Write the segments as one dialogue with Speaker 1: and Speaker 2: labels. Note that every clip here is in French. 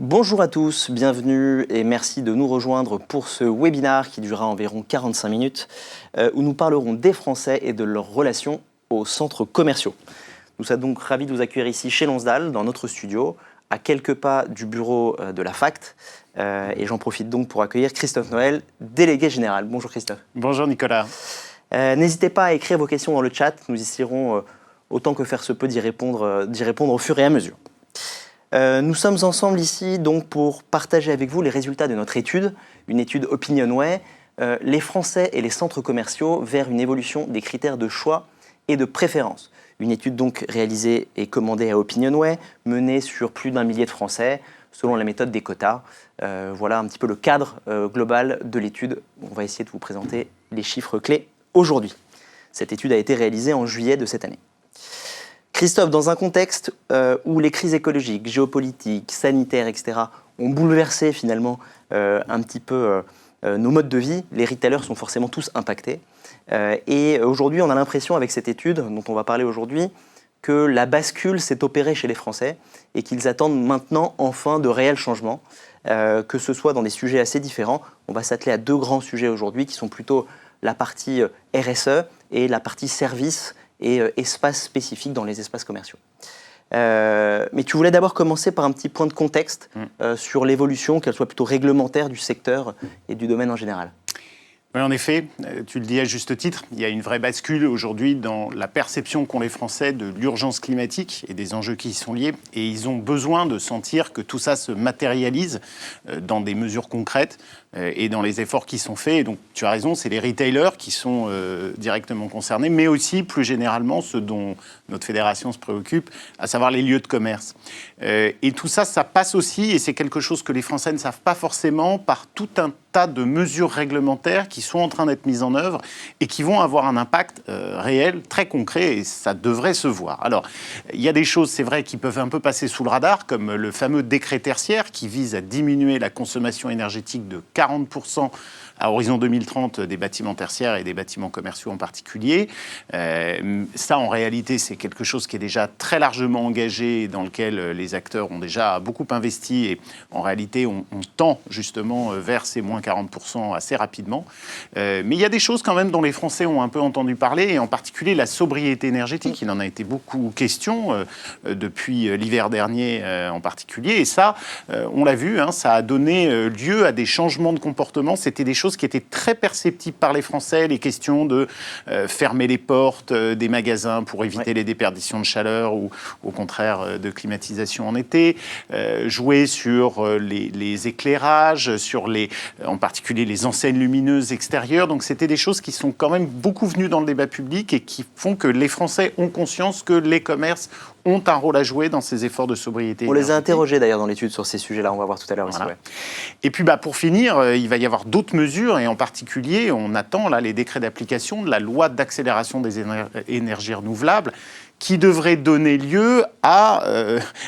Speaker 1: Bonjour à tous, bienvenue et merci de nous rejoindre pour ce webinaire qui durera environ 45 minutes où nous parlerons des Français et de leurs relations aux centres commerciaux. Nous sommes donc ravis de vous accueillir ici chez Lonsdal, dans notre studio, à quelques pas du bureau de la FACT. Et j'en profite donc pour accueillir Christophe Noël, délégué général. Bonjour Christophe.
Speaker 2: Bonjour Nicolas.
Speaker 1: N'hésitez pas à écrire vos questions dans le chat, nous essaierons autant que faire se peut d'y répondre au fur et à mesure. Nous sommes ensemble ici donc pour partager avec vous les résultats de notre étude, une étude Opinionway, les Français et les centres commerciaux vers une évolution des critères de choix et de préférence. Une étude donc réalisée et commandée à Opinionway, menée sur plus d'1 millier de Français, selon la méthode des quotas. Voilà un petit peu le cadre global de l'étude. On va essayer de vous présenter les chiffres clés aujourd'hui. Cette étude a été réalisée en juillet de cette année. Christophe, dans un contexte où les crises écologiques, géopolitiques, sanitaires, etc. ont bouleversé finalement un petit peu nos modes de vie, les retailers sont forcément tous impactés. Et aujourd'hui, on a l'impression avec cette étude dont on va parler aujourd'hui que la bascule s'est opérée chez les Français et qu'ils attendent maintenant enfin de réels changements, que ce soit dans des sujets assez différents. On va s'atteler à deux grands sujets aujourd'hui qui sont plutôt la partie RSE et la partie services et espaces spécifiques dans les espaces commerciaux. Mais tu voulais d'abord commencer par un petit point de contexte sur l'évolution, qu'elle soit plutôt réglementaire du secteur et du domaine en général.
Speaker 2: Oui, en effet, tu le dis à juste titre, il y a une vraie bascule aujourd'hui dans la perception qu'ont les Français de l'urgence climatique et des enjeux qui y sont liés. Et ils ont besoin de sentir que tout ça se matérialise dans des mesures concrètes et dans les efforts qui sont faits. Et donc, tu as raison, c'est les retailers qui sont directement concernés, mais aussi, plus généralement, ceux dont notre fédération se préoccupe, à savoir les lieux de commerce. Et tout ça, ça passe aussi, et c'est quelque chose que les Français ne savent pas forcément, par tout un tas de mesures réglementaires qui sont en train d'être mises en œuvre et qui vont avoir un impact réel, très concret, et ça devrait se voir. Alors, il y a des choses, c'est vrai, qui peuvent un peu passer sous le radar, comme le fameux décret tertiaire qui vise à diminuer la consommation énergétique de 40% à horizon 2030 des bâtiments tertiaires et des bâtiments commerciaux en particulier. Ça, en réalité, c'est quelque chose qui est déjà très largement engagé, dans lequel les acteurs ont déjà beaucoup investi. Et en réalité, on tend justement vers ces moins 40% assez rapidement. Mais il y a des choses quand même dont les Français ont un peu entendu parler, et en particulier la sobriété énergétique. Il en a été beaucoup question depuis l'hiver dernier en particulier. Et ça, on l'a vu, ça a donné lieu à des changements de comportement. C'était des choses qui étaient très perceptibles par les Français, les questions de fermer les portes des magasins pour éviter les déperditions de chaleur ou au contraire de climatisation en été, jouer sur les éclairages, sur en particulier les enseignes lumineuses extérieures. Donc c'était des choses qui sont quand même beaucoup venues dans le débat public et qui font que les Français ont conscience que les commerces ont un rôle à jouer dans ces efforts de sobriété énergétique.
Speaker 1: On les a interrogés d'ailleurs dans l'étude sur ces sujets-là, on va voir tout à l'heure
Speaker 2: voilà.
Speaker 1: aussi. Ouais.
Speaker 2: Et puis pour finir, il va y avoir d'autres mesures, et en particulier, on attend là les décrets d'application de la loi d'accélération des énergies renouvelables, qui devrait donner lieu à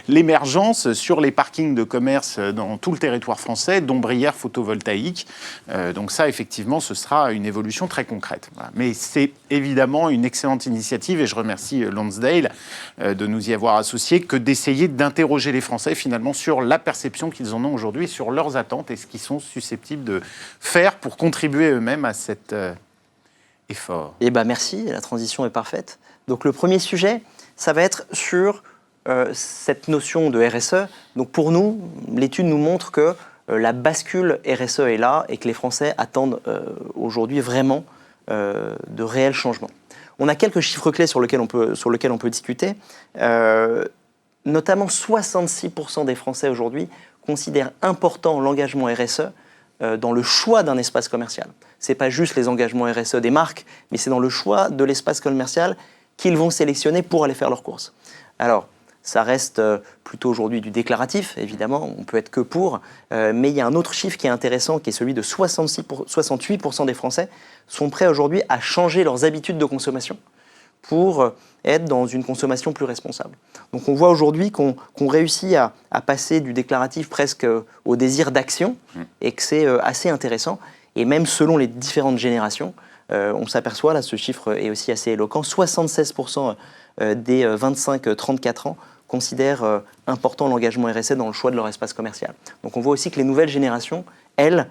Speaker 2: l'émergence sur les parkings de commerce dans tout le territoire français d'ombrières photovoltaïques. Donc ça, effectivement, ce sera une évolution très concrète. Voilà. Mais c'est évidemment une excellente initiative, et je remercie Lonsdale de nous y avoir associés, que d'essayer d'interroger les Français finalement sur la perception qu'ils en ont aujourd'hui, sur leurs attentes et ce qu'ils sont susceptibles de faire pour contribuer eux-mêmes à cet effort.
Speaker 1: Eh bien merci, la transition est parfaite. Donc le premier sujet, ça va être sur cette notion de RSE. Donc pour nous, l'étude nous montre que la bascule RSE est là et que les Français attendent aujourd'hui vraiment de réels changements. On a quelques chiffres clés sur lesquels on peut discuter. Notamment 66% des Français aujourd'hui considèrent important l'engagement RSE dans le choix d'un espace commercial. Ce n'est pas juste les engagements RSE des marques, mais c'est dans le choix de l'espace commercial qu'ils vont sélectionner pour aller faire leurs courses. Alors, ça reste plutôt aujourd'hui du déclaratif, évidemment, on peut être que pour, mais il y a un autre chiffre qui est intéressant, qui est celui de 68% des Français sont prêts aujourd'hui à changer leurs habitudes de consommation pour être dans une consommation plus responsable. Donc on voit aujourd'hui qu'on réussit à passer du déclaratif presque au désir d'action, et que c'est assez intéressant. Et même selon les différentes générations, on s'aperçoit, là ce chiffre est aussi assez éloquent, 76% des 25-34 ans considèrent important l'engagement RSE dans le choix de leur espace commercial. Donc on voit aussi que les nouvelles générations, elles,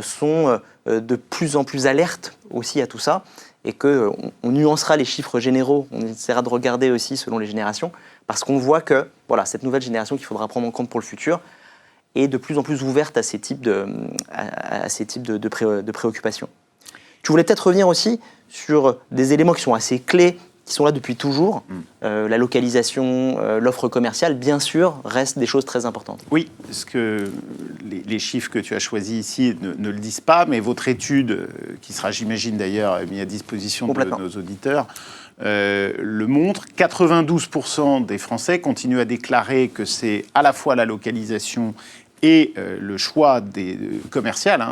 Speaker 1: sont de plus en plus alertes aussi à tout ça, et qu'on nuancera les chiffres généraux, on essaiera de regarder aussi selon les générations, parce qu'on voit que voilà, cette nouvelle génération qu'il faudra prendre en compte pour le futur est de plus en plus ouverte à ces types de préoccupations. Je voulais peut-être revenir aussi sur des éléments qui sont assez clés, qui sont là depuis toujours. La localisation, l'offre commerciale, bien sûr, restent des choses très importantes.
Speaker 2: Oui, parce que les chiffres que tu as choisis ici ne le disent pas, mais votre étude, qui sera, j'imagine d'ailleurs, mise à disposition de nos auditeurs, le montre. 92% des Français continuent à déclarer que c'est à la fois la localisation et le choix commercial,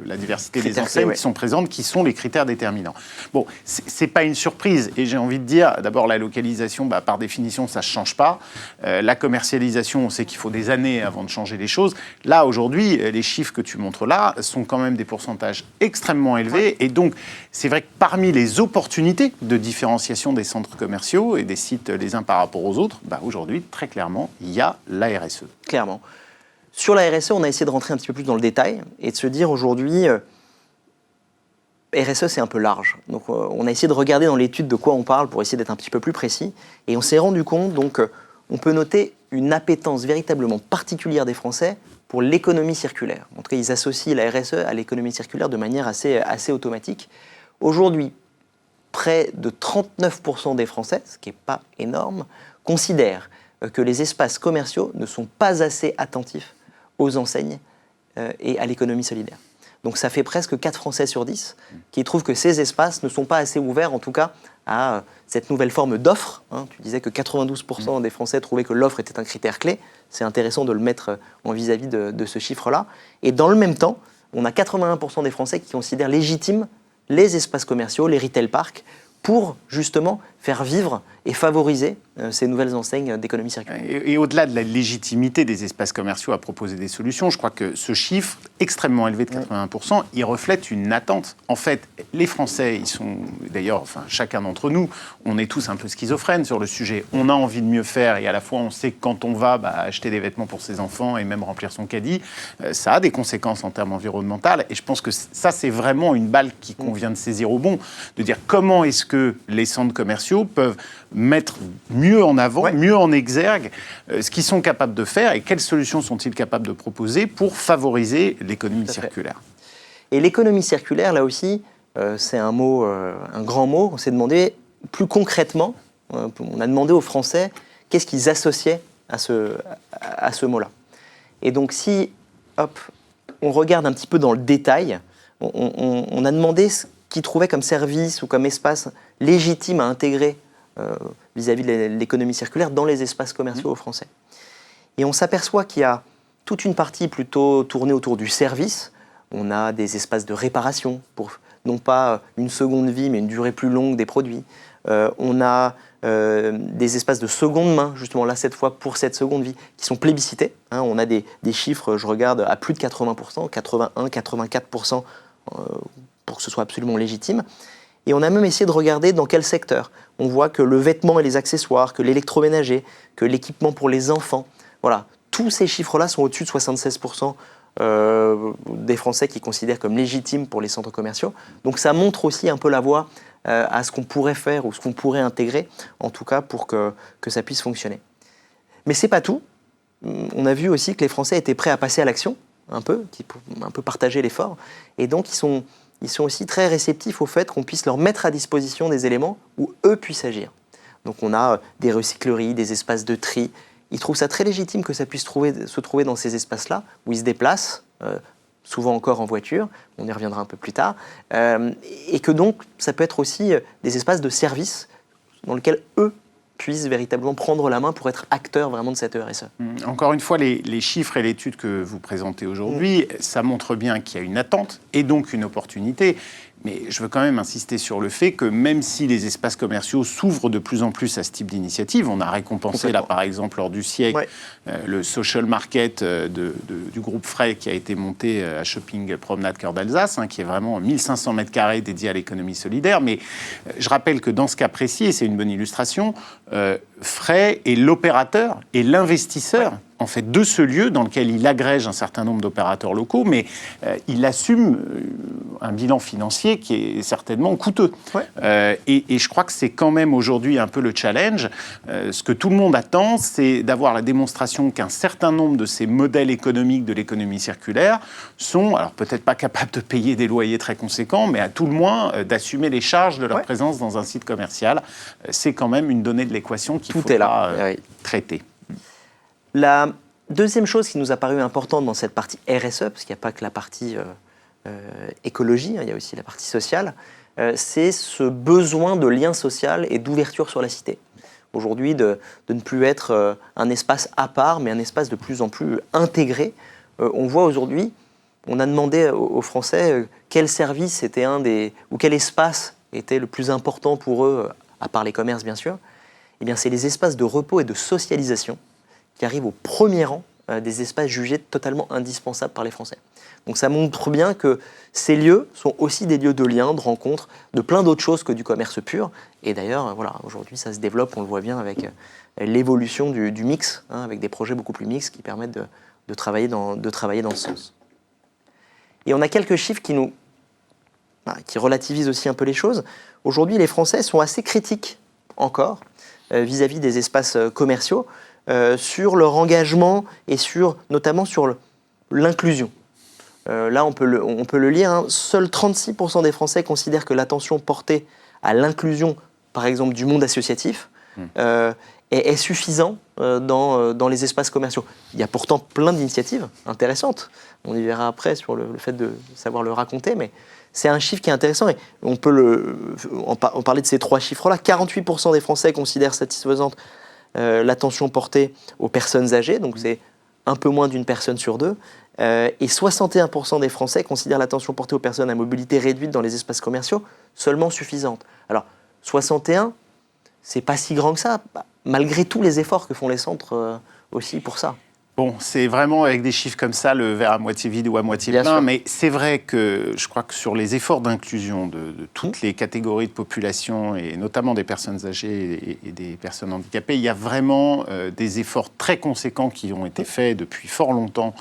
Speaker 2: la diversité des enseignes qui sont présentes, qui sont les critères déterminants. Bon, c'est pas une surprise, et j'ai envie de dire, d'abord la localisation, par définition, ça ne change pas. La commercialisation, on sait qu'il faut des années avant de changer les choses. Là, aujourd'hui, les chiffres que tu montres là sont quand même des pourcentages extrêmement élevés, et donc c'est vrai que parmi les opportunités de différenciation des centres commerciaux et des sites les uns par rapport aux autres, aujourd'hui, très clairement, il y a la RSE.
Speaker 1: Clairement. Sur la RSE, on a essayé de rentrer un petit peu plus dans le détail et de se dire aujourd'hui, RSE c'est un peu large. Donc on a essayé de regarder dans l'étude de quoi on parle pour essayer d'être un petit peu plus précis. Et on s'est rendu compte, donc on peut noter une appétence véritablement particulière des Français pour l'économie circulaire. En tout cas, ils associent la RSE à l'économie circulaire de manière assez automatique. Aujourd'hui, près de 39% des Français, ce qui n'est pas énorme, considèrent que les espaces commerciaux ne sont pas assez attentifs aux enseignes et à l'économie solidaire. Donc ça fait presque 4 Français sur 10 qui trouvent que ces espaces ne sont pas assez ouverts, en tout cas, à cette nouvelle forme d'offre. Tu disais que 92% des Français trouvaient que l'offre était un critère clé. C'est intéressant de le mettre en vis-à-vis de ce chiffre-là. Et dans le même temps, on a 81% des Français qui considèrent légitimes les espaces commerciaux, les retail parks, pour justement faire vivre et favoriser ces nouvelles enseignes d'économie circulaire.
Speaker 2: Et au-delà de la légitimité des espaces commerciaux à proposer des solutions, je crois que ce chiffre extrêmement élevé de 81%, il reflète une attente. En fait, les Français, ils sont, d'ailleurs, chacun d'entre nous, on est tous un peu schizophrènes sur le sujet. On a envie de mieux faire et à la fois on sait que quand on va acheter des vêtements pour ses enfants et même remplir son caddie, ça a des conséquences en termes environnementaux. Et je pense que ça, c'est vraiment une balle qui convient de saisir au bon, de dire comment est-ce que les centres commerciaux peuvent mettre mieux en avant, mieux en exergue ce qu'ils sont capables de faire et quelles solutions sont-ils capables de proposer pour favoriser l'économie circulaire.
Speaker 1: Et l'économie circulaire, là aussi, c'est un mot, un grand mot. On s'est demandé plus concrètement, on a demandé aux Français qu'est-ce qu'ils associaient à ce mot-là. Et donc si, on regarde un petit peu dans le détail, on a demandé ce qu'ils trouvaient comme service ou comme espace légitime à intégrer vis-à-vis de l'économie circulaire dans les espaces commerciaux aux Français. Et on s'aperçoit qu'il y a toute une partie plutôt tournée autour du service. On a des espaces de réparation pour non pas une seconde vie, mais une durée plus longue des produits. On a des espaces de seconde main, justement là cette fois pour cette seconde vie, qui sont plébiscités. On a des chiffres, je regarde, à plus de 80%, 81, 84%, pour que ce soit absolument légitime. Et on a même essayé de regarder dans quel secteur. On voit que le vêtement et les accessoires, que l'électroménager, que l'équipement pour les enfants, voilà, tous ces chiffres-là sont au-dessus de 76% des Français qui considèrent comme légitimes pour les centres commerciaux. Donc ça montre aussi un peu la voie à ce qu'on pourrait faire ou ce qu'on pourrait intégrer, en tout cas pour que ça puisse fonctionner. Mais c'est pas tout. On a vu aussi que les Français étaient prêts à passer à l'action, un peu partager l'effort, et donc ils sont aussi très réceptifs au fait qu'on puisse leur mettre à disposition des éléments où eux puissent agir. Donc on a des recycleries, des espaces de tri. Ils trouvent ça très légitime que ça puisse se trouver dans ces espaces-là, où ils se déplacent, souvent encore en voiture, on y reviendra un peu plus tard, et que donc ça peut être aussi des espaces de service dans lesquels eux puissent véritablement prendre la main pour être acteurs vraiment de cette RSE.
Speaker 2: Encore une fois, les chiffres et l'étude que vous présentez aujourd'hui, ça montre bien qu'il y a une attente et donc une opportunité. Mais je veux quand même insister sur le fait que même si les espaces commerciaux s'ouvrent de plus en plus à ce type d'initiative, on a récompensé là par exemple lors du siècle le social market du groupe Frey qui a été monté à Shopping Promenade Cœur d'Alsace, qui est vraiment 1500 mètres carrés dédiés à l'économie solidaire. Mais je rappelle que dans ce cas précis, et c'est une bonne illustration, Frey est l'opérateur et l'investisseur en fait, de ce lieu dans lequel il agrège un certain nombre d'opérateurs locaux, mais il assume un bilan financier qui est certainement coûteux. Et je crois que c'est quand même aujourd'hui un peu le challenge. Ce que tout le monde attend, c'est d'avoir la démonstration qu'un certain nombre de ces modèles économiques de l'économie circulaire sont, alors peut-être pas capables de payer des loyers très conséquents, mais à tout le moins d'assumer les charges de leur présence dans un site commercial. C'est quand même une donnée de l'équation qu'il faudra traiter.
Speaker 1: La deuxième chose qui nous a paru importante dans cette partie RSE, parce qu'il n'y a pas que la partie écologie, il y a aussi la partie sociale, c'est ce besoin de lien social et d'ouverture sur la cité. Aujourd'hui, de ne plus être un espace à part, mais un espace de plus en plus intégré. On voit aujourd'hui, on a demandé aux Français quel service était ou quel espace était le plus important pour eux, à part les commerces bien sûr. Eh bien, c'est les espaces de repos et de socialisation qui arrivent au premier rang des espaces jugés totalement indispensables par les Français. Donc ça montre bien que ces lieux sont aussi des lieux de lien, de rencontre, de plein d'autres choses que du commerce pur. Et d'ailleurs, voilà, aujourd'hui, ça se développe, on le voit bien avec l'évolution du mix, avec des projets beaucoup plus mixtes qui permettent de travailler dans ce sens. Et on a quelques chiffres qui relativisent aussi un peu les choses. Aujourd'hui, les Français sont assez critiques encore vis-à-vis des espaces commerciaux, sur leur engagement et notamment sur l'inclusion. Là, on peut le lire, seuls 36% des Français considèrent que l'attention portée à l'inclusion, par exemple, du monde associatif, est suffisant dans les espaces commerciaux. Il y a pourtant plein d'initiatives intéressantes. On y verra après sur le fait de savoir le raconter, mais c'est un chiffre qui est intéressant. Et on parlait de ces trois chiffres-là. 48% des Français considèrent satisfaisante l'attention portée aux personnes âgées, donc c'est un peu moins d'une personne sur deux, et 61% des Français considèrent l'attention portée aux personnes à mobilité réduite dans les espaces commerciaux seulement suffisante. Alors, 61, c'est pas si grand que ça, malgré tous les efforts que font les centres aussi pour ça.
Speaker 2: Bon, c'est vraiment avec des chiffres comme ça, le verre à moitié vide ou à moitié plein, mais c'est vrai que je crois que sur les efforts d'inclusion de toutes les catégories de population, et notamment des personnes âgées et des personnes handicapées, il y a vraiment des efforts très conséquents qui ont été faits depuis fort longtemps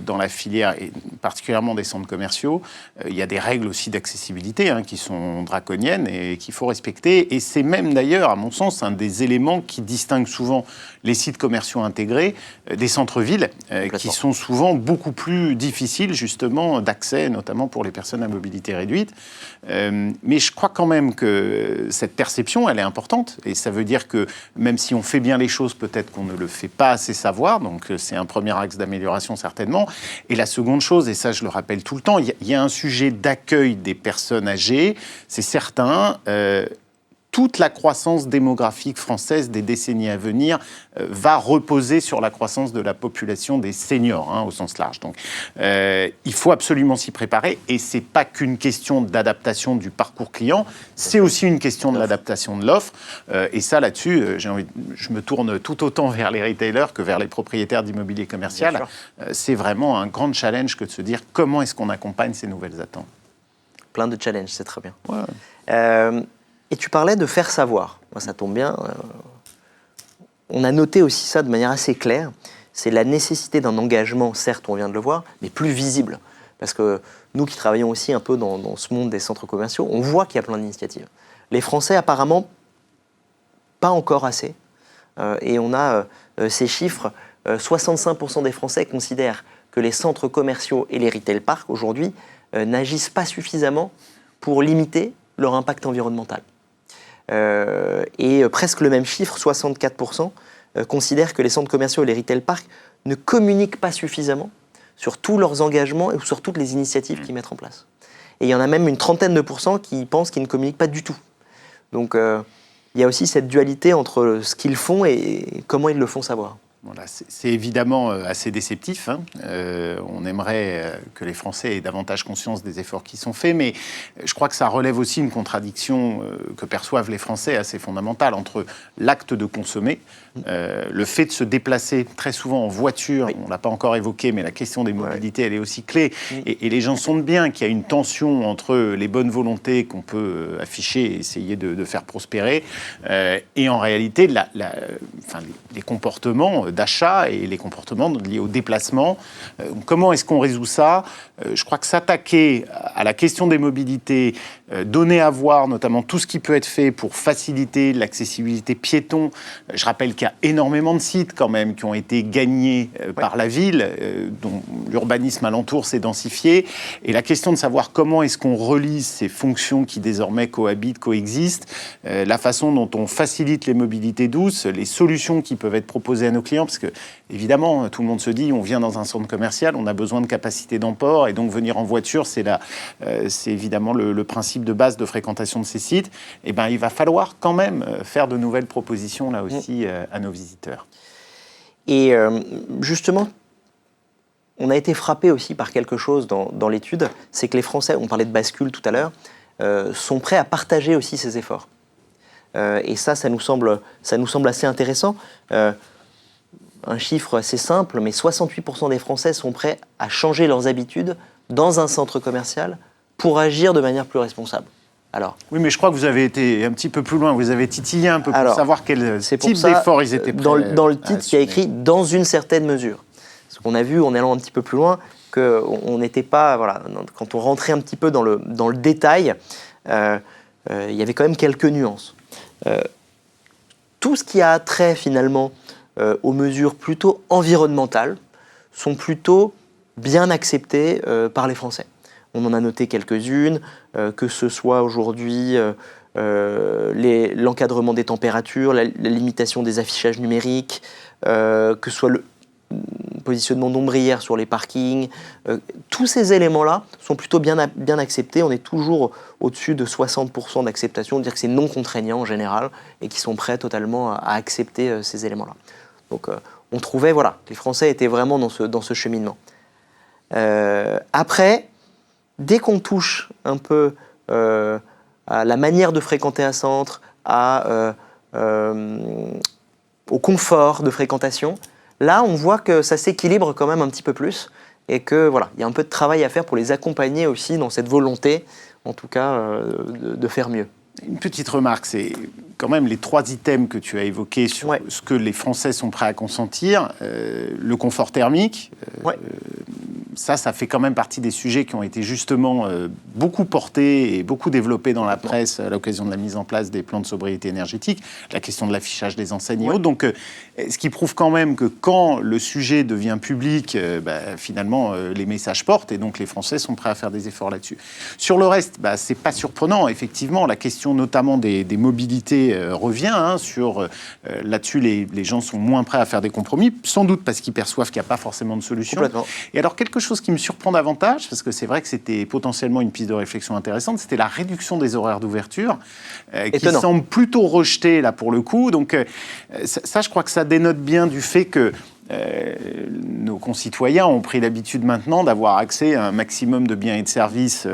Speaker 2: dans la filière, et particulièrement des centres commerciaux. Il y a des règles aussi d'accessibilité qui sont draconiennes et qu'il faut respecter. Et c'est même d'ailleurs, à mon sens, un des éléments qui distingue souvent les sites commerciaux intégrés des centres-villes, qui sont souvent beaucoup plus difficiles justement d'accès, notamment pour les personnes à mobilité réduite. Mais je crois quand même que cette perception, elle est importante. Et ça veut dire que même si on fait bien les choses, peut-être qu'on ne le fait pas assez savoir. Donc c'est un premier axe d'amélioration certainement. Et la seconde chose, et ça je le rappelle tout le temps, il y a un sujet d'accueil des personnes âgées, c'est certain. Toute la croissance démographique française des décennies à venir va reposer sur la croissance de la population des seniors, au sens large. Donc, il faut absolument s'y préparer. Et ce n'est pas qu'une question d'adaptation du parcours client, c'est aussi une question de l'adaptation de l'offre. Et ça, là-dessus, je me tourne tout autant vers les retailers que vers les propriétaires d'immobilier commercial. C'est vraiment un grand challenge que de se dire comment est-ce qu'on accompagne ces nouvelles attentes.
Speaker 1: Plein de challenges, c'est très bien. Ouais. Et tu parlais de faire savoir. Moi, ça tombe bien. On a noté aussi ça de manière assez claire. C'est la nécessité d'un engagement, certes, on vient de le voir, mais plus visible. Parce que nous qui travaillons aussi un peu dans ce monde des centres commerciaux, on voit qu'il y a plein d'initiatives. Les Français, apparemment, pas encore assez. Et on a ces chiffres. 65% des Français considèrent que les centres commerciaux et les retail parks, aujourd'hui, n'agissent pas suffisamment pour limiter leur impact environnemental. Et presque le même chiffre, 64%, considèrent que les centres commerciaux et les retail parks ne communiquent pas suffisamment sur tous leurs engagements et sur toutes les initiatives qu'ils mettent en place. Et il y en a même une trentaine de pourcents qui pensent qu'ils ne communiquent pas du tout. Donc il y a aussi cette dualité entre ce qu'ils font et comment ils le font savoir.
Speaker 2: Voilà, c'est évidemment assez déceptif. On aimerait que les Français aient davantage conscience des efforts qui sont faits, mais je crois que ça relève aussi une contradiction que perçoivent les Français assez fondamentale entre l'acte de consommer, le fait de se déplacer très souvent en voiture, on ne l'a pas encore évoqué, mais la question des mobilités, elle est aussi clé. Et les gens sentent bien qu'il y a une tension entre les bonnes volontés qu'on peut afficher et essayer de faire prospérer, et en réalité, les comportements d'achat et les comportements liés au déplacement. Comment est-ce qu'on résout ça ? Je crois que s'attaquer à la question des mobilités, donner à voir notamment tout ce qui peut être fait pour faciliter l'accessibilité piéton. Je rappelle qu'il y a énormément de sites quand même qui ont été gagnés par la ville, dont l'urbanisme alentour s'est densifié. Et la question de savoir comment est-ce qu'on relie ces fonctions qui désormais cohabitent, coexistent, la façon dont on facilite les mobilités douces, les solutions qui peuvent être proposées à nos clients, parce que évidemment, tout le monde se dit, on vient dans un centre commercial, on a besoin de capacité d'emport, et donc venir en voiture, c'est évidemment le principe de base de fréquentation de ces sites. Et ben, il va falloir quand même faire de nouvelles propositions là aussi à nos visiteurs.
Speaker 1: Et justement, on a été frappé aussi par quelque chose dans l'étude, c'est que les Français, on parlait de bascule tout à l'heure, sont prêts à partager aussi ces efforts. Et ça nous semble assez intéressant. Un chiffre assez simple, mais 68% des Français sont prêts à changer leurs habitudes dans un centre commercial pour agir de manière plus responsable. Alors,
Speaker 2: oui, mais je crois que vous avez été un petit peu plus loin, vous avez titillé un peu pour savoir quel type d'effort ils étaient prêts
Speaker 1: dans le titre, il y a écrit « dans une certaine mesure ». Ce qu'on a vu en allant un petit peu plus loin, qu'on n'était pas... Voilà, quand on rentrait un petit peu dans le détail, il y avait quand même quelques nuances. Tout ce qui a trait finalement aux mesures plutôt environnementales sont plutôt bien acceptées par les Français. On en a noté quelques-unes, que ce soit aujourd'hui l'encadrement des températures, la limitation des affichages numériques, que ce soit le positionnement d'ombrières sur les parkings. Tous ces éléments-là sont plutôt bien acceptés. On est toujours au-dessus de 60% d'acceptation, dire que c'est non contraignant en général, et qu'ils sont prêts totalement à accepter ces éléments-là. Donc on trouvait, voilà, les Français étaient vraiment dans ce cheminement. Après, dès qu'on touche un peu à la manière de fréquenter un centre, au confort de fréquentation, là, on voit que ça s'équilibre quand même un petit peu plus et que voilà, il y a un peu de travail à faire pour les accompagner aussi dans cette volonté, en tout cas, de faire mieux.
Speaker 2: Une petite remarque, c'est quand même les 3 items que tu as évoqués sur ce que les Français sont prêts à consentir. Le confort thermique, ça fait quand même partie des sujets qui ont été justement beaucoup portés et beaucoup développés dans la presse à l'occasion de la mise en place des plans de sobriété énergétique, la question de l'affichage des enseignes et autres. Donc, ce qui prouve quand même que quand le sujet devient public, finalement, les messages portent et donc les Français sont prêts à faire des efforts là-dessus. Sur le reste, c'est pas surprenant. Effectivement, la question notamment des mobilités revient. Là-dessus, les gens sont moins prêts à faire des compromis, sans doute parce qu'ils perçoivent qu'il n'y a pas forcément de solution. Et alors, quelque chose qui me surprend davantage, parce que c'est vrai que c'était potentiellement une piste de réflexion intéressante, c'était la réduction des horaires d'ouverture, qui semble plutôt rejetée, là, pour le coup. Donc, ça, je crois que ça dénote bien du fait que nos concitoyens ont pris l'habitude maintenant d'avoir accès à un maximum de biens et de services,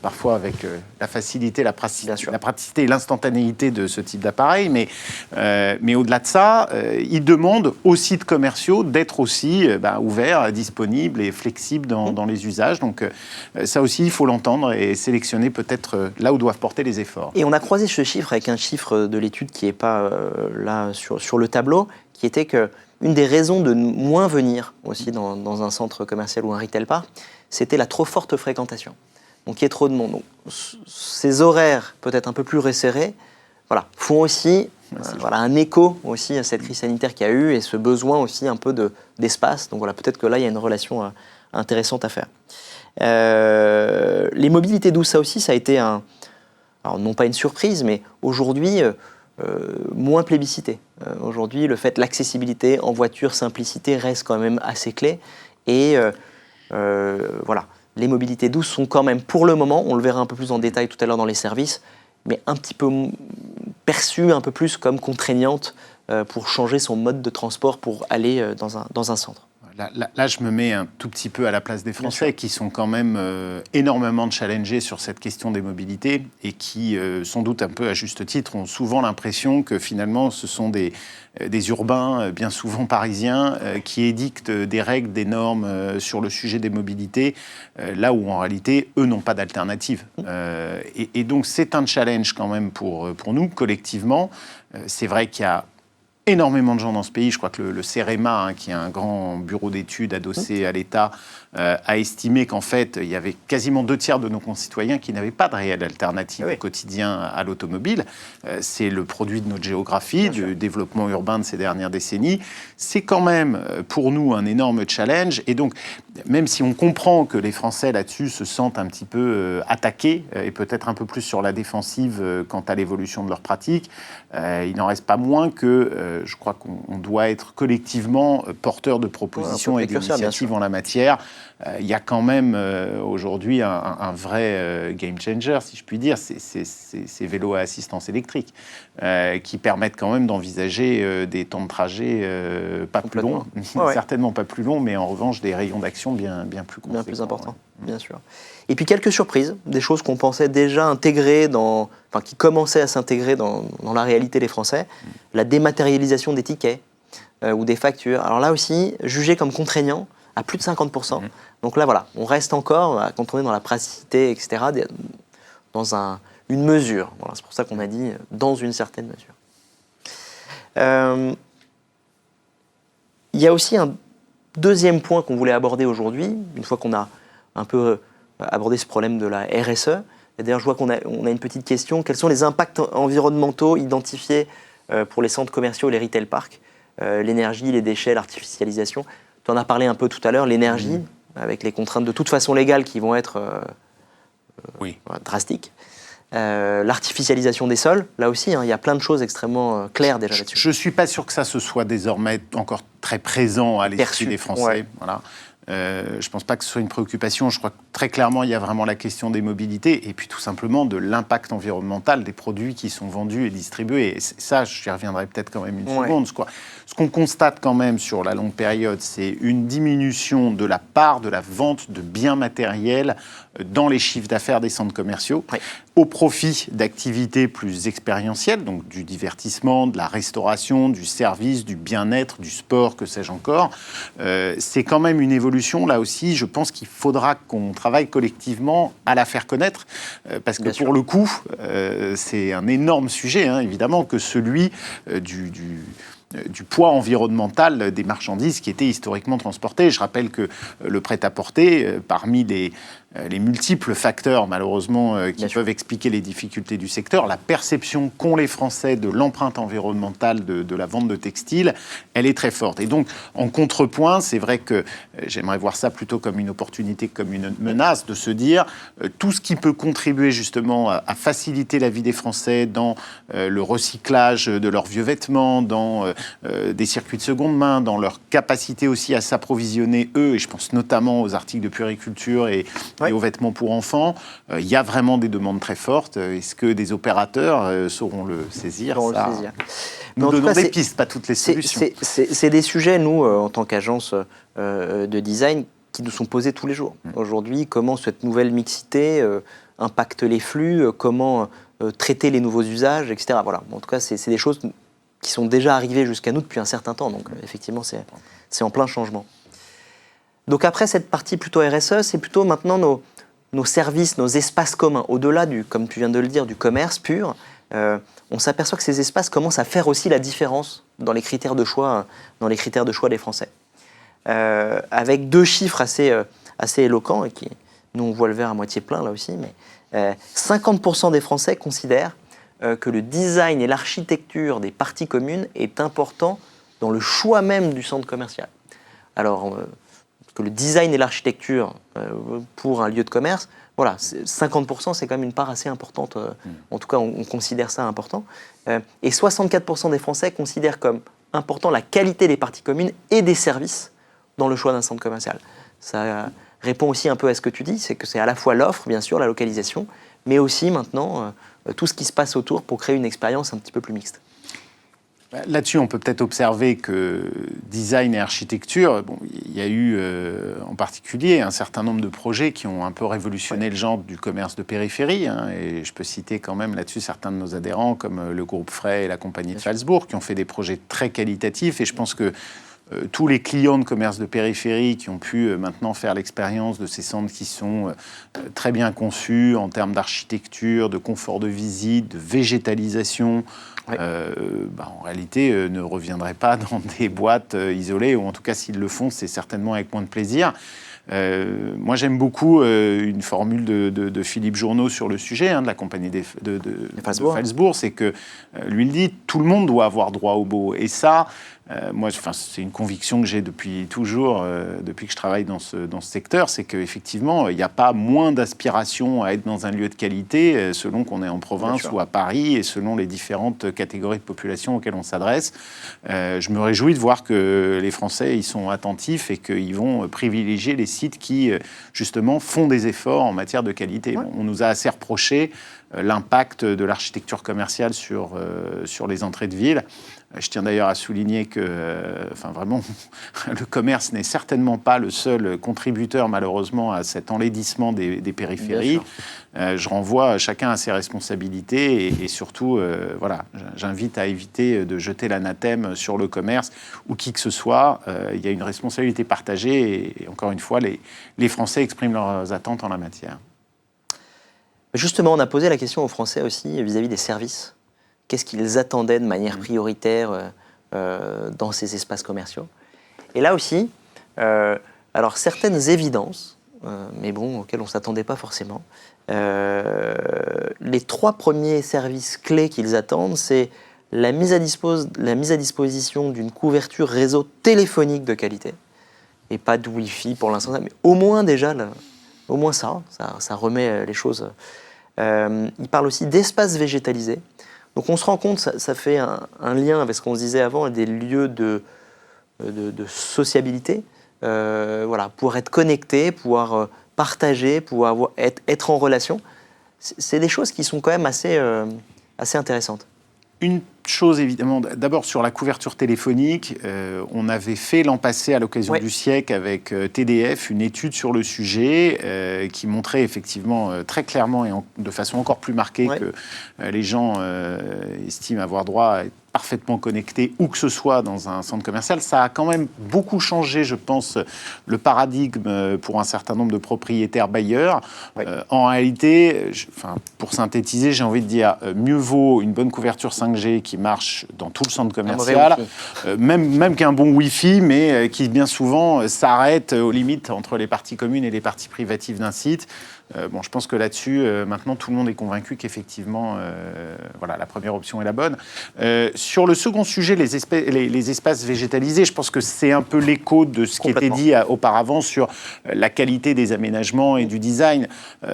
Speaker 2: parfois avec la facilité, la praticité et l'instantanéité de ce type d'appareil, mais au-delà de ça, ils demandent aux sites commerciaux d'être aussi ouverts, disponibles et flexibles dans les usages. Donc ça aussi, il faut l'entendre et sélectionner peut-être là où doivent porter les efforts.
Speaker 1: Et on a croisé ce chiffre avec un chiffre de l'étude qui n'est pas là sur le tableau, qui était que une des raisons de moins venir aussi dans un centre commercial ou un retail park, c'était la trop forte fréquentation. Donc il y a trop de monde. Donc, ces horaires peut-être un peu plus resserrés, font aussi un écho aussi à cette crise sanitaire qu'il y a eu et ce besoin aussi un peu d'espace. Donc peut-être que là il y a une relation intéressante à faire. Les mobilités douces, ça aussi, ça a été alors non pas une surprise, mais aujourd'hui moins plébiscité. Aujourd'hui, l'accessibilité en voiture, simplicité reste quand même assez clé. Et les mobilités douces sont quand même, pour le moment, on le verra un peu plus en détail tout à l'heure dans les services, mais un petit peu perçues un peu plus comme contraignantes pour changer son mode de transport pour aller dans un centre.
Speaker 2: Là, je me mets un tout petit peu à la place des Français qui sont quand même énormément challengés sur cette question des mobilités et qui, sans doute un peu à juste titre, ont souvent l'impression que finalement ce sont des urbains, bien souvent parisiens, qui édictent des règles, des normes sur le sujet des mobilités, là où en réalité, eux n'ont pas d'alternative. Et donc c'est un challenge quand même pour nous, collectivement. C'est vrai qu'il y a énormément de gens dans ce pays. Je crois que le CEREMA, qui est un grand bureau d'études adossé à l'État, a estimé qu'en fait, il y avait quasiment 2/3 de nos concitoyens qui n'avaient pas de réelle alternative au quotidien à l'automobile. C'est le produit de notre géographie, du développement urbain de ces dernières décennies. C'est quand même, pour nous, un énorme challenge. Et donc, même si on comprend que les Français, là-dessus, se sentent un petit peu attaqués et peut-être un peu plus sur la défensive quant à l'évolution de leurs pratiques, il n'en reste pas moins que je crois qu'on doit être collectivement porteur de propositions et d'initiatives en la matière. Il y a quand même aujourd'hui un vrai game changer, si je puis dire, ces vélos à assistance électrique qui permettent quand même d'envisager des temps de trajet pas plus longs, certainement pas plus longs, mais en revanche des rayons d'action bien plus conséquents.
Speaker 1: Bien plus importants, bien sûr. Et puis quelques surprises, des choses qu'on pensait déjà intégrer qui commençaient à s'intégrer dans la réalité des Français. La dématérialisation des tickets ou des factures. Alors là aussi, jugé comme contraignant à plus de 50%. Donc là, voilà, on reste encore, quand on est dans la praticité, etc., dans une mesure. Voilà, c'est pour ça qu'on a dit dans une certaine mesure. Il y a aussi un deuxième point qu'on voulait aborder aujourd'hui, une fois qu'on a un peu abordé ce problème de la RSE. Et d'ailleurs, je vois qu'on a une petite question. Quels sont les impacts environnementaux identifiés pour les centres commerciaux et les retail parks ? L'énergie, les déchets, l'artificialisation. Tu en as parlé un peu tout à l'heure, l'énergie, avec les contraintes de toute façon légales qui vont être drastiques. L'artificialisation des sols, là aussi, il y a plein de choses extrêmement claires déjà là-dessus.
Speaker 2: Je ne suis pas sûr que ça se soit désormais encore très présent à l'esprit des Français.
Speaker 1: Ouais.
Speaker 2: Voilà. Je ne pense pas que ce soit une préoccupation. Je crois que très clairement, il y a vraiment la question des mobilités et puis tout simplement de l'impact environnemental des produits qui sont vendus et distribués. Et ça, j'y reviendrai peut-être quand même une seconde. Ce qu'on constate quand même sur la longue période, c'est une diminution de la part de la vente de biens matériels dans les chiffres d'affaires des centres commerciaux, au profit d'activités plus expérientielles, donc du divertissement, de la restauration, du service, du bien-être, du sport, que sais-je encore. C'est quand même une évolution, là aussi, je pense qu'il faudra qu'on travaille collectivement à la faire connaître, parce que pour le coup, c'est un énorme sujet, évidemment, que celui du poids environnemental des marchandises qui étaient historiquement transportées. Je rappelle que le prêt-à-porter, parmi les multiples facteurs, malheureusement, qui peuvent expliquer les difficultés du secteur, la perception qu'ont les Français de l'empreinte environnementale de la vente de textiles, elle est très forte. Et donc, en contrepoint, c'est vrai que j'aimerais voir ça plutôt comme une opportunité, comme une menace, de se dire tout ce qui peut contribuer justement à faciliter la vie des Français dans le recyclage de leurs vieux vêtements, dans des circuits de seconde main, dans leur capacité aussi à s'approvisionner, eux, et je pense notamment aux articles de puériculture et aux vêtements pour enfants, il y a vraiment des demandes très fortes. Est-ce que des opérateurs sauront le saisir ? Nous donnons des pistes, pas toutes les solutions.
Speaker 1: C'est des sujets, nous, en tant qu'agence de design, qui nous sont posés tous les jours. Aujourd'hui, comment cette nouvelle mixité impacte les flux, comment traiter les nouveaux usages, etc. Voilà. En tout cas, c'est des choses qui sont déjà arrivées jusqu'à nous depuis un certain temps. Donc, effectivement, c'est en plein changement. Donc après cette partie plutôt RSE, c'est plutôt maintenant nos services, nos espaces communs. Au-delà comme tu viens de le dire, du commerce pur, on s'aperçoit que ces espaces commencent à faire aussi la différence dans les critères de choix, des Français. Avec deux chiffres assez éloquents, et qui, nous on voit le verre à moitié plein là aussi, mais 50% des Français considèrent que le design et l'architecture des parties communes est important dans le choix même du centre commercial. Alors, que le design et l'architecture pour un lieu de commerce, voilà, 50%, c'est quand même une part assez importante. En tout cas, on considère ça important. Et 64% des Français considèrent comme important la qualité des parties communes et des services dans le choix d'un centre commercial. Ça répond aussi un peu à ce que tu dis, c'est que c'est à la fois l'offre, bien sûr, la localisation, mais aussi maintenant tout ce qui se passe autour pour créer une expérience un petit peu plus mixte.
Speaker 2: Là-dessus, on peut peut-être observer que design et architecture, bon, il y a eu en particulier un certain nombre de projets qui ont un peu révolutionné le genre du commerce de périphérie. Hein, et je peux citer quand même là-dessus certains de nos adhérents, comme le groupe Frey et la compagnie de Salzbourg, qui ont fait des projets très qualitatifs. Et je pense que tous les clients de commerce de périphérie qui ont pu maintenant faire l'expérience de ces centres qui sont très bien conçus en termes d'architecture, de confort de visite, de végétalisation, en réalité ne reviendraient pas dans des boîtes isolées, ou en tout cas s'ils le font, c'est certainement avec moins de plaisir. Moi, j'aime beaucoup une formule de Philippe Journeau sur le sujet, de la compagnie de Salzbourg, c'est que lui, il dit tout le monde doit avoir droit au beau. Et ça, moi, c'est une conviction que j'ai depuis toujours, depuis que je travaille dans ce secteur, c'est qu'effectivement, il n'y a pas moins d'aspiration à être dans un lieu de qualité selon qu'on est en province ou à Paris et selon les différentes catégories de population auxquelles on s'adresse. Je me réjouis de voir que les Français y sont attentifs et qu'ils vont privilégier les sites qui, justement, font des efforts en matière de qualité. Ouais. On nous a assez reproché l'impact de l'architecture commerciale sur les entrées de ville. Je tiens d'ailleurs à souligner que, vraiment, le commerce n'est certainement pas le seul contributeur, malheureusement, à cet enlaidissement des périphéries. Je renvoie chacun à ses responsabilités et surtout, j'invite à éviter de jeter l'anathème sur le commerce ou qui que ce soit. Il y a une responsabilité partagée et encore une fois, les Français expriment leurs attentes en la matière.
Speaker 1: Justement, on a posé la question aux Français aussi vis-à-vis des services. Qu'est-ce qu'ils attendaient de manière prioritaire dans ces espaces commerciaux? Et là aussi, alors certaines évidences, mais bon, auxquelles on ne s'attendait pas forcément. Les 3 premiers services clés qu'ils attendent, c'est la mise à disposition d'une couverture réseau téléphonique de qualité, et pas de Wi-Fi pour l'instant, mais au moins déjà, au moins ça remet les choses. Ils parlent aussi d'espaces végétalisés. Donc on se rend compte, ça fait un lien avec ce qu'on se disait avant, des lieux de sociabilité, pouvoir être connecté, pouvoir partager, pouvoir être en relation. C'est des choses qui sont quand même assez intéressantes.
Speaker 2: Une chose, évidemment, d'abord sur la couverture téléphonique, on avait fait l'an passé, à l'occasion du siècle, avec TDF, une étude sur le sujet qui montrait effectivement très clairement et de façon encore plus marquée que les gens estiment avoir droit à être parfaitement connectés, où que ce soit dans un centre commercial. Ça a quand même beaucoup changé, je pense, le paradigme pour un certain nombre de propriétaires bailleurs. En réalité, pour synthétiser, j'ai envie de dire, mieux vaut une bonne couverture 5G qui marche dans tout le centre commercial, même qu'un bon Wi-Fi, mais qui bien souvent s'arrête aux limites entre les parties communes et les parties privatives d'un site. Je pense que là-dessus, maintenant, tout le monde est convaincu qu'effectivement, la première option est la bonne. Sur le second sujet, les espaces végétalisés, je pense que c'est un peu l'écho de ce qui était dit auparavant sur la qualité des aménagements et du design.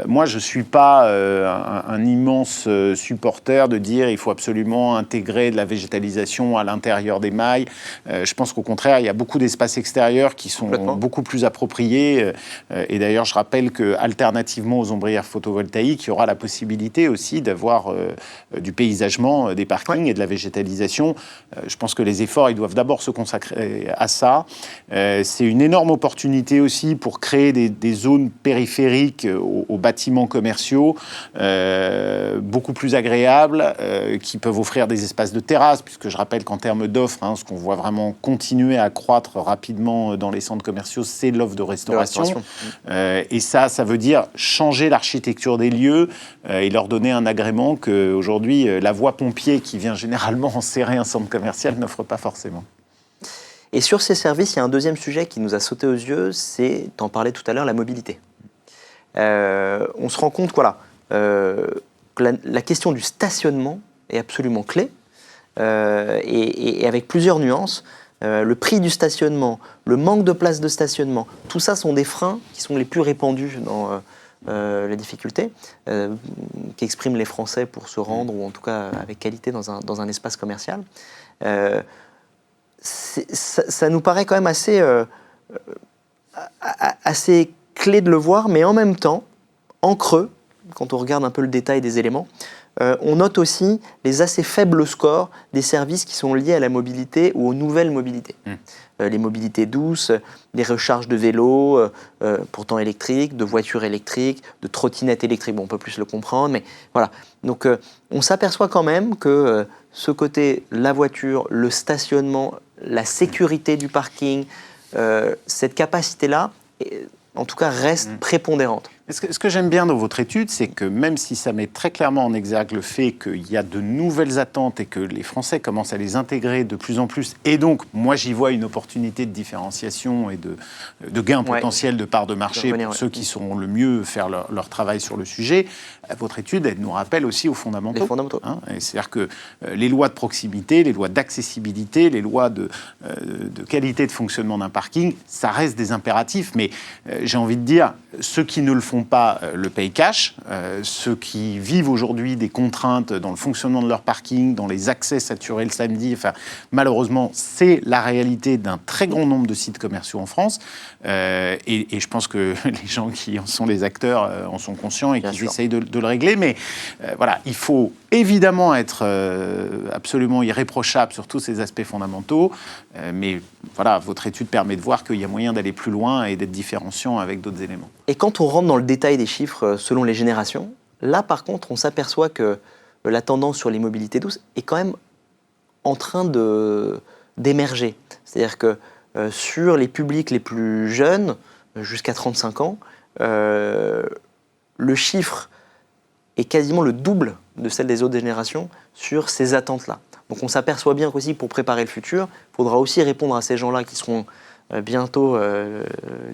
Speaker 2: Moi, je ne suis pas un immense supporter de dire il faut absolument intégrer de la végétalisation à l'intérieur des mailles. Je pense qu'au contraire, il y a beaucoup d'espaces extérieurs qui sont beaucoup plus appropriés. Et d'ailleurs, je rappelle qu'alternativement aux ombrières photovoltaïques, il y aura la possibilité aussi d'avoir du paysagement des parkings et de la végétalisation. Je pense que les efforts, ils doivent d'abord se consacrer à ça. C'est une énorme opportunité aussi pour créer des zones périphériques aux bâtiments commerciaux, beaucoup plus agréables, qui peuvent offrir des espaces de terrasse, puisque je rappelle qu'en termes d'offres, ce qu'on voit vraiment continuer à croître rapidement dans les centres commerciaux, c'est l'offre de restauration. Et ça veut dire changer l'architecture des lieux et leur donner un agrément qu'aujourd'hui, la voie pompier qui vient généralement enserrer un centre commercial n'offre pas forcément.
Speaker 1: Et sur ces services, il y a un deuxième sujet qui nous a sauté aux yeux, c'est, t'en parlais tout à l'heure, la mobilité. On se rend compte que la question du stationnement est absolument clé, et avec plusieurs nuances. Le prix du stationnement, le manque de places de stationnement, tout ça sont des freins qui sont les plus répandus dans les difficultés qu'expriment les Français pour se rendre, ou en tout cas avec qualité, dans un espace commercial. Ça nous paraît quand même assez clé de le voir, mais en même temps, en creux, quand on regarde un peu le détail des éléments, on note aussi les assez faibles scores des services qui sont liés à la mobilité ou aux nouvelles mobilités. Les mobilités douces, les recharges de vélos, pourtant électriques, de voitures électriques, de trottinettes électriques. Bon, on peut plus le comprendre, mais voilà. Donc, on s'aperçoit quand même que ce côté, la voiture, le stationnement, la sécurité du parking, cette capacité-là, en tout cas, reste prépondérante.
Speaker 2: Ce que j'aime bien dans votre étude, c'est que même si ça met très clairement en exergue le fait qu'il y a de nouvelles attentes et que les Français commencent à les intégrer de plus en plus, et donc moi j'y vois une opportunité de différenciation et de gain potentiel de part de marché pour ceux qui sauront le mieux faire leur travail sur le sujet, votre étude, elle nous rappelle aussi aux fondamentaux.
Speaker 1: Les fondamentaux.
Speaker 2: Hein, c'est-à-dire que les lois de proximité, les lois d'accessibilité, les lois de qualité de fonctionnement d'un parking, ça reste des impératifs, mais j'ai envie de dire, ceux qui ne le font pas le pay cash, ceux qui vivent aujourd'hui des contraintes dans le fonctionnement de leur parking, dans les accès saturés le samedi, enfin, malheureusement, c'est la réalité d'un très grand nombre de sites commerciaux en France. Et je pense que les gens qui en sont les acteurs en sont conscients et qu'ils essayent de le régler. Mais voilà, il faut évidemment être absolument irréprochable sur tous ces aspects fondamentaux. Mais voilà, votre étude permet de voir qu'il y a moyen d'aller plus loin et d'être différenciant avec d'autres éléments.
Speaker 1: Et quand on rentre dans le détail des chiffres selon les générations, là par contre, on s'aperçoit que la tendance sur les mobilités douces est quand même en train d'émerger. C'est-à-dire que sur les publics les plus jeunes, jusqu'à 35 ans, le chiffre est quasiment le double de celle des autres générations sur ces attentes-là. Donc on s'aperçoit bien qu'aussi pour préparer le futur, il faudra aussi répondre à ces gens-là qui seront bientôt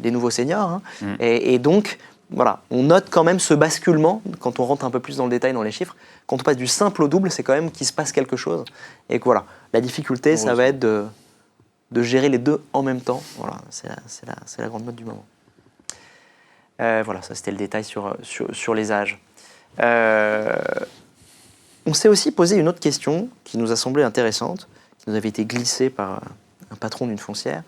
Speaker 1: les nouveaux seniors. Hein. Et donc, voilà, on note quand même ce basculement, quand on rentre un peu plus dans le détail dans les chiffres, quand on passe du simple au double, c'est quand même qu'il se passe quelque chose. Et que voilà, la difficulté, ça va être de gérer les deux en même temps. Voilà, c'est la grande mode du moment. Voilà, ça c'était le détail sur les âges. On s'est aussi posé une autre question qui nous a semblé intéressante, qui nous avait été glissée par un patron d'une foncière.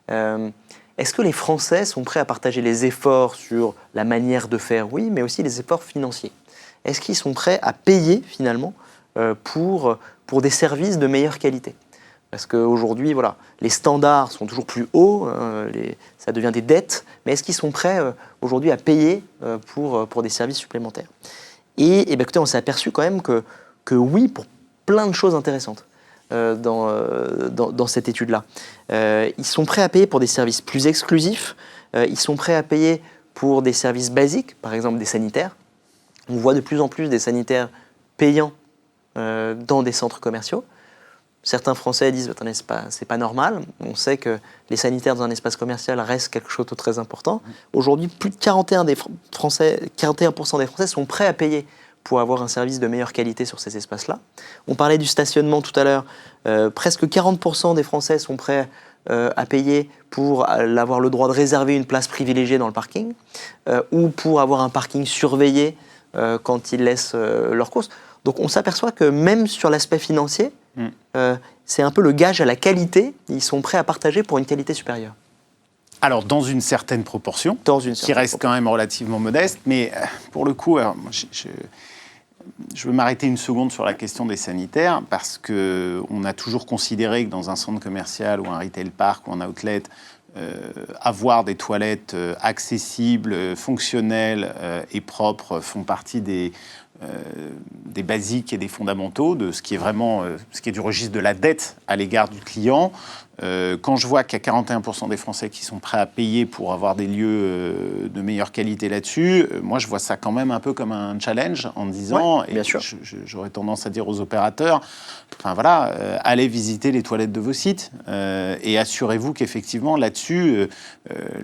Speaker 1: Est-ce que les Français sont prêts à partager les efforts sur la manière de faire? Oui, mais aussi les efforts financiers. Est-ce qu'ils sont prêts à payer finalement pour des services de meilleure qualité? Parce qu'aujourd'hui, voilà, les standards sont toujours plus hauts, ça devient des dettes, mais est-ce qu'ils sont prêts aujourd'hui à payer pour des services supplémentaires? Et écoutez, on s'est aperçu quand même que oui, pour plein de choses intéressantes dans cette étude-là. Ils sont prêts à payer pour des services plus exclusifs, ils sont prêts à payer pour des services basiques, par exemple des sanitaires. On voit de plus en plus des sanitaires payants dans des centres commerciaux. Certains Français disent « Attendez, c'est pas normal ». On sait que les sanitaires dans un espace commercial restent quelque chose de très important. Aujourd'hui, plus de 41% des Français sont prêts à payer pour avoir un service de meilleure qualité sur ces espaces-là. On parlait du stationnement tout à l'heure. Presque 40% des Français sont prêts à payer pour avoir le droit de réserver une place privilégiée dans le parking ou pour avoir un parking surveillé quand ils laissent leur course. Donc on s'aperçoit que même sur l'aspect financier, c'est un peu le gage à la qualité. Ils sont prêts à partager pour une qualité supérieure.
Speaker 2: Alors, dans une certaine proportion, qui reste quand même relativement modeste, mais pour le coup, alors, moi, je veux m'arrêter une seconde sur la question des sanitaires, parce qu'on a toujours considéré que dans un centre commercial ou un retail park ou un outlet, avoir des toilettes accessibles, fonctionnelles et propres font partie des basiques et des fondamentaux de ce qui est vraiment ce qui est du registre de la dette à l'égard du client. Quand je vois qu'il y a 41% des Français qui sont prêts à payer pour avoir des lieux de meilleure qualité là-dessus, moi je vois ça quand même un peu comme un challenge en disant,
Speaker 1: bien sûr.
Speaker 2: J'aurais tendance à dire aux opérateurs, enfin voilà, allez visiter les toilettes de vos sites et assurez-vous qu'effectivement là-dessus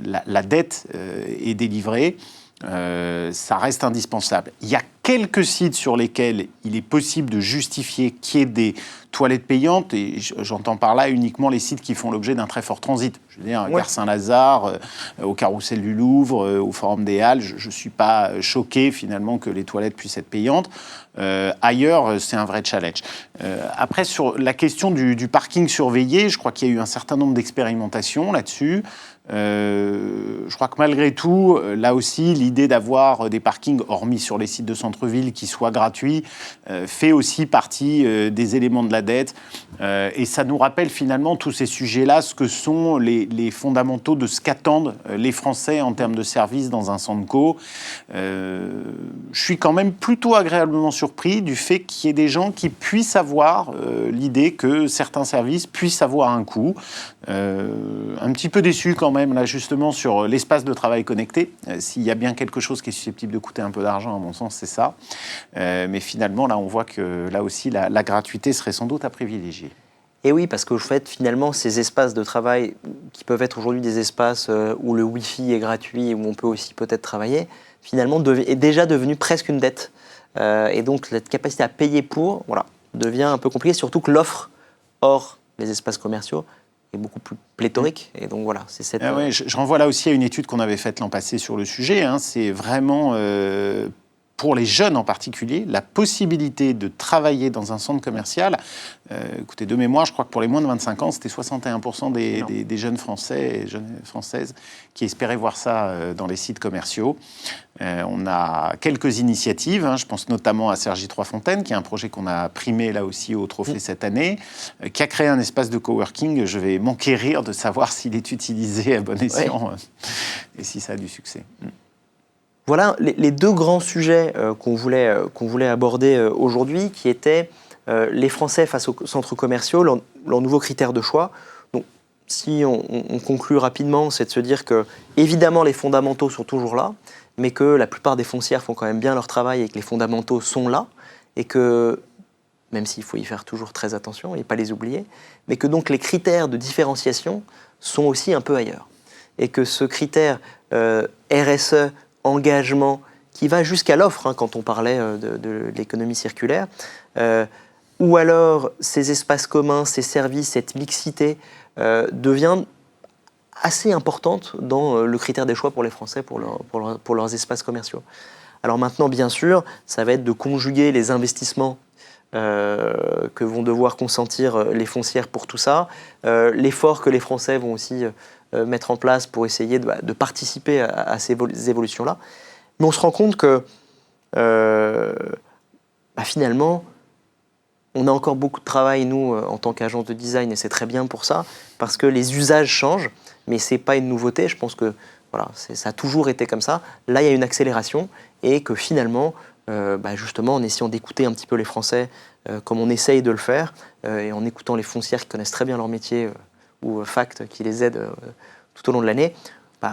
Speaker 2: la dette est délivrée. Ça reste indispensable. Il y a quelques sites sur lesquels il est possible de justifier qu'il y ait des toilettes payantes, et j'entends par là uniquement les sites qui font l'objet d'un très fort transit. Je veux dire, Gare Saint-Lazare, au Carrousel du Louvre, au Forum des Halles, je ne suis pas choqué finalement que les toilettes puissent être payantes. Ailleurs, c'est un vrai challenge. Après, sur la question du parking surveillé, je crois qu'il y a eu un certain nombre d'expérimentations là-dessus. Je crois que malgré tout, là aussi, l'idée d'avoir des parkings, hormis sur les sites de centre-ville, qui soient gratuits, fait aussi partie des éléments de la dette. Et ça nous rappelle finalement tous ces sujets-là, ce que sont les fondamentaux de ce qu'attendent les Français en termes de services dans un centre co. Je suis quand même plutôt agréablement surpris du fait qu'il y ait des gens qui puissent avoir l'idée que certains services puissent avoir un coût. Un petit peu déçu quand même, là, justement, sur l'espace de travail connecté. S'il y a bien quelque chose qui est susceptible de coûter un peu d'argent, à mon sens, c'est ça. Mais finalement, là, on voit que là aussi, la gratuité serait sans doute à privilégier.
Speaker 1: Et oui, parce qu'au fait, finalement, ces espaces de travail, qui peuvent être aujourd'hui des espaces où le Wi-Fi est gratuit et où on peut aussi peut-être travailler, finalement, est déjà devenu presque une dette. Et donc, la capacité à payer pour, voilà, devient un peu compliquée, surtout que l'offre hors les espaces commerciaux est beaucoup plus pléthorique. Et donc, voilà, c'est cette...
Speaker 2: Ouais, je renvoie là aussi à une étude qu'on avait faite l'an passé sur le sujet. Hein. C'est vraiment... pour les jeunes en particulier, la possibilité de travailler dans un centre commercial, écoutez, de mémoire, je crois que pour les moins de 25 ans, c'était 61% des jeunes Français et jeunes Françaises qui espéraient voir ça dans les sites commerciaux. On a quelques initiatives, hein, je pense notamment à Cergy Trois-Fontaines, qui est un projet qu'on a primé là aussi au Trophée cette année, qui a créé un espace de coworking. Je vais m'enquérir de savoir s'il est utilisé à bon escient et si ça a du succès.
Speaker 1: Voilà les deux grands sujets qu'on voulait aborder aujourd'hui, qui étaient les Français face aux centres commerciaux, leurs nouveaux critères de choix. Donc, si on conclut rapidement, c'est de se dire que, évidemment, les fondamentaux sont toujours là, mais que la plupart des foncières font quand même bien leur travail et que les fondamentaux sont là, et que, même s'il faut y faire toujours très attention et pas les oublier, mais que donc les critères de différenciation sont aussi un peu ailleurs. Et que ce critère RSE, engagement, qui va jusqu'à l'offre, hein, quand on parlait de l'économie circulaire, ou alors ces espaces communs, ces services, cette mixité devient assez importante dans le critère des choix pour les Français, pour leurs espaces commerciaux. Alors maintenant, bien sûr, ça va être de conjuguer les investissements que vont devoir consentir les foncières pour tout ça, l'effort que les Français vont aussi mettre en place pour essayer de participer à ces évolutions-là. Mais on se rend compte que finalement, on a encore beaucoup de travail, nous, en tant qu'agence de design, et c'est très bien pour ça, parce que les usages changent, mais ce n'est pas une nouveauté. Je pense que voilà, ça a toujours été comme ça. Là, il y a une accélération, et que finalement, justement, en essayant d'écouter un petit peu les Français, comme on essaye de le faire, et en écoutant les foncières qui connaissent très bien leur métier, ou FACT qui les aident tout au long de l'année,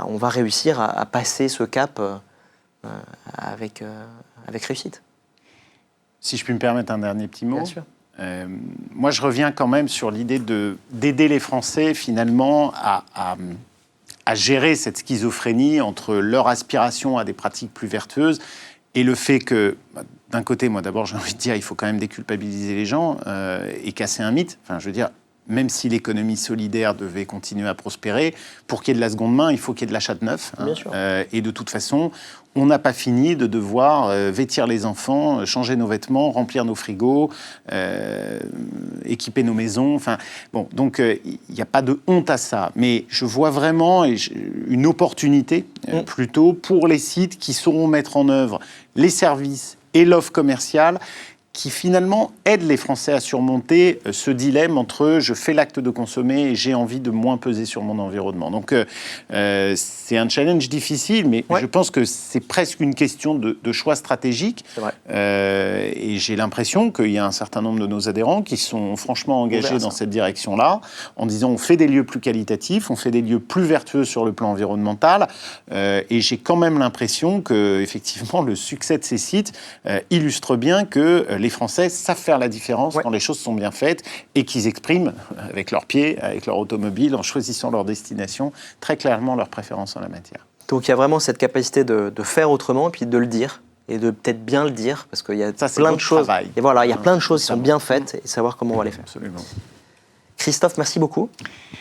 Speaker 1: on va réussir à passer ce cap avec réussite.
Speaker 2: Si je puis me permettre un dernier petit mot.
Speaker 1: Bien sûr.
Speaker 2: Moi, je reviens quand même sur l'idée d'aider les Français, finalement, à gérer cette schizophrénie entre leur aspiration à des pratiques plus vertueuses et le fait que, d'un côté, moi, d'abord, j'ai envie de dire, il faut quand même déculpabiliser les gens et casser un mythe. Enfin, je veux dire, même si l'économie solidaire devait continuer à prospérer, pour qu'il y ait de la seconde main, il faut qu'il y ait de l'achat de neuf.
Speaker 1: Bien sûr.
Speaker 2: Et de toute façon, on n'a pas fini de devoir vêtir les enfants, changer nos vêtements, remplir nos frigos, équiper nos maisons. Enfin, bon, donc il n'y a pas de honte à ça. Mais je vois vraiment une opportunité plutôt pour les sites qui sauront mettre en œuvre les services et l'offre commerciale qui finalement aide les Français à surmonter ce dilemme entre je fais l'acte de consommer et j'ai envie de moins peser sur mon environnement. Donc c'est un challenge difficile, mais je pense que c'est presque une question de choix stratégique.
Speaker 1: C'est vrai.
Speaker 2: Et j'ai l'impression qu'il y a un certain nombre de nos adhérents qui sont franchement engagés dans cette direction-là, en disant on fait des lieux plus qualitatifs, on fait des lieux plus vertueux sur le plan environnemental. Et j'ai quand même l'impression que effectivement le succès de ces sites illustre bien que les Français savent faire la différence quand les choses sont bien faites et qu'ils expriment avec leurs pieds, avec leur automobile, en choisissant leur destination, très clairement leur préférence en la matière.
Speaker 1: Donc il y a vraiment cette capacité de faire autrement et puis de le dire, et de peut-être bien le dire, parce qu'il y a plein de choses.
Speaker 2: Travail.
Speaker 1: Et voilà, il y a plein de choses qui sont bien faites et savoir comment on va les faire.
Speaker 2: Absolument.
Speaker 1: Christophe, merci beaucoup.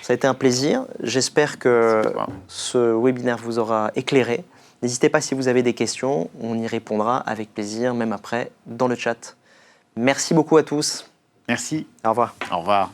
Speaker 1: Ça a été un plaisir. J'espère que ce webinaire vous aura éclairé. N'hésitez pas si vous avez des questions, on y répondra avec plaisir, même après, dans le chat. Merci beaucoup à tous.
Speaker 2: Merci.
Speaker 1: Au revoir.
Speaker 2: Au revoir.